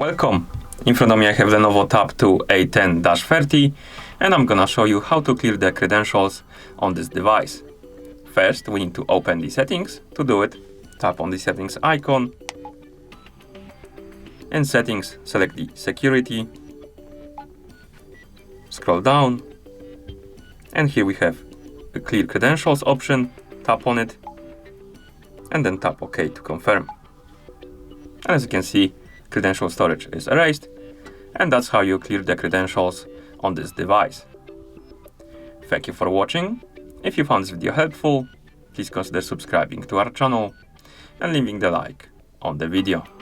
Welcome! In front of me I have LENOVO Tab to A10-30 and I'm gonna show you how to clear the credentials on this device. First, we need to open the settings. To do it, tap on the settings icon. In settings, select the security. Scroll down. And here we have the clear credentials option. Tap on it. And then tap OK to confirm. And as you can see, credential storage is erased, and that's how you clear the credentials on this device. Thank you for watching. If you found this video helpful, please consider subscribing to our channel and leaving the like on the video.